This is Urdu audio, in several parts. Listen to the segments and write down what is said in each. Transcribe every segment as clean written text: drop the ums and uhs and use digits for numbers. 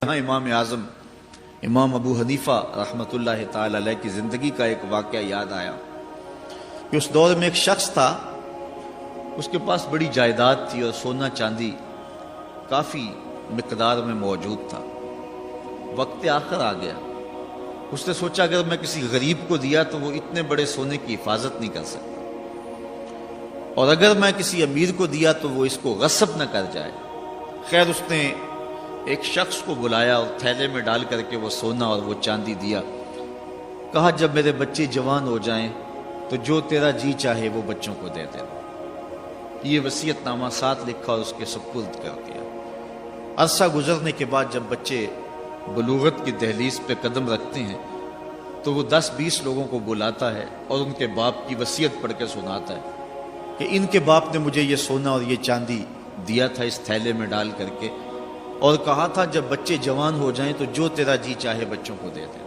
امام اعظم امام ابو حنیفہ رحمۃ اللہ تعالی علیہ کی زندگی کا ایک واقعہ یاد آیا کہ اس دور میں ایک شخص تھا، اس کے پاس بڑی جائیداد تھی اور سونا چاندی کافی مقدار میں موجود تھا۔ وقت آخر آ گیا، اس نے سوچا اگر میں کسی غریب کو دیا تو وہ اتنے بڑے سونے کی حفاظت نہیں کر سکتا، اور اگر میں کسی امیر کو دیا تو وہ اس کو غصب نہ کر جائے۔ خیر اس نے ایک شخص کو بلایا اور تھیلے میں ڈال کر کے وہ سونا اور وہ چاندی دیا۔ کہا جب میرے بچے جوان ہو جائیں تو جو تیرا جی چاہے وہ بچوں کو دے دینا۔ یہ وصیت نامہ ساتھ لکھا اور اس کے سپرد کر دیا۔ عرصہ گزرنے کے بعد جب بچے بلوغت کی دہلیز پہ قدم رکھتے ہیں تو وہ 10-20 لوگوں کو بلاتا ہے اور ان کے باپ کی وصیت پڑھ کے سناتا ہے کہ ان کے باپ نے مجھے یہ سونا اور یہ چاندی دیا تھا اس تھیلے میں ڈال کر کے، اور کہا تھا جب بچے جوان ہو جائیں تو جو تیرا جی چاہے بچوں کو دے دے۔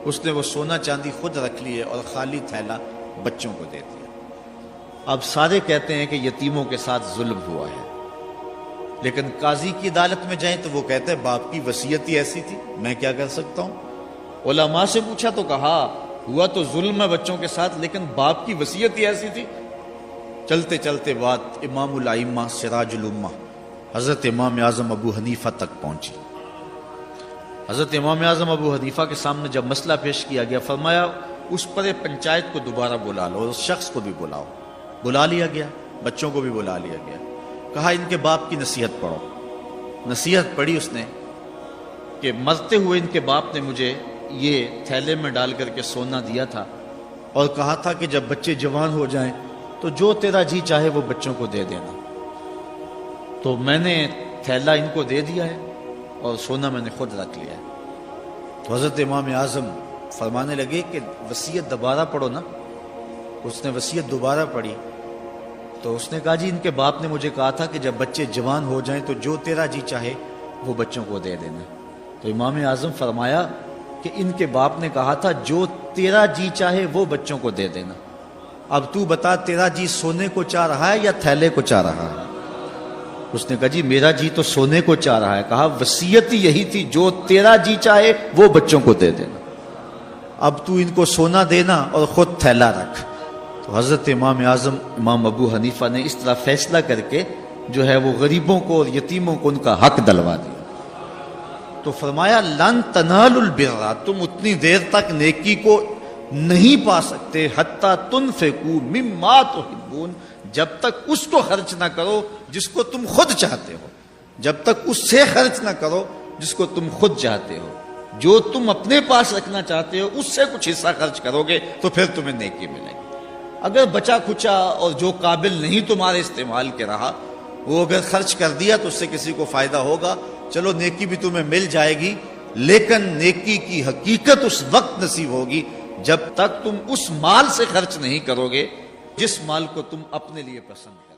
اس نے وہ سونا چاندی خود رکھ لیے اور خالی تھیلا بچوں کو دے دیا۔ اب سارے کہتے ہیں کہ یتیموں کے ساتھ ظلم ہوا ہے، لیکن قاضی کی عدالت میں جائیں تو وہ کہتے ہیں باپ کی وصیت ہی ایسی تھی، میں کیا کر سکتا ہوں۔ علماء سے پوچھا تو کہا ہوا تو ظلم ہے بچوں کے ساتھ، لیکن باپ کی وصیت ہی ایسی تھی۔ چلتے چلتے بات امام الائمہ سراج الامہ حضرت امام اعظم ابو حنیفہ تک پہنچی۔ حضرت امام اعظم ابو حنیفہ کے سامنے جب مسئلہ پیش کیا گیا، فرمایا اس پر پنچایت کو دوبارہ بلا لو اور اس شخص کو بھی بلاؤ۔ بلا لیا گیا، بچوں کو بھی بلا لیا گیا۔ کہا ان کے باپ کی نصیحت پڑھو۔ نصیحت پڑھی اس نے کہ مرتے ہوئے ان کے باپ نے مجھے یہ تھیلے میں ڈال کر کے سونا دیا تھا اور کہا تھا کہ جب بچے جوان ہو جائیں تو جو تیرا جی چاہے وہ بچوں کو دے دینا۔ تو میں نے تھیلا ان کو دے دیا ہے اور سونا میں نے خود رکھ لیا ہے۔ تو حضرت امام اعظم فرمانے لگے کہ وصیت دوبارہ پڑھو نا۔ اس نے وصیت دوبارہ پڑھی تو اس نے کہا جی ان کے باپ نے مجھے کہا تھا کہ جب بچے جوان ہو جائیں تو جو تیرا جی چاہے وہ بچوں کو دے دینا۔ تو امام اعظم فرمایا کہ ان کے باپ نے کہا تھا جو تیرا جی چاہے وہ بچوں کو دے دینا۔ اب تو بتا تیرا جی سونے کو چاہ رہا ہے یا تھیلے کو چاہ رہا ہے؟ اس نے کہا جی میرا جی تو سونے کو چاہ رہا ہے۔ کہا وصیت ہی یہی تھی جو تیرا جی چاہے وہ بچوں کو دے دینا، اب تو ان کو سونا دینا اور خود تھیلا رکھ۔ تو حضرت امام اعظم امام ابو حنیفہ نے اس طرح فیصلہ کر کے جو ہے وہ غریبوں کو اور یتیموں کو ان کا حق دلوا دیا۔ تو فرمایا لن تنالوا البر، تم اتنی دیر تک نیکی کو نہیں پا سکتے حتی تنفقوا مما تحبون، جب تک اس کو خرچ نہ کرو جس کو تم خود چاہتے ہو، جب تک اس سے خرچ نہ کرو جس کو تم خود چاہتے ہو۔ جو تم اپنے پاس رکھنا چاہتے ہو اس سے کچھ حصہ خرچ کرو گے تو پھر تمہیں نیکی ملے گی۔ اگر بچا کھچا اور جو قابل نہیں تمہارے استعمال کے رہا وہ اگر خرچ کر دیا تو اس سے کسی کو فائدہ ہوگا، چلو نیکی بھی تمہیں مل جائے گی، لیکن نیکی کی حقیقت اس وقت نصیب ہوگی جب تک تم اس مال سے خرچ نہیں کرو گے جس مال کو تم اپنے لیے پسند کرو۔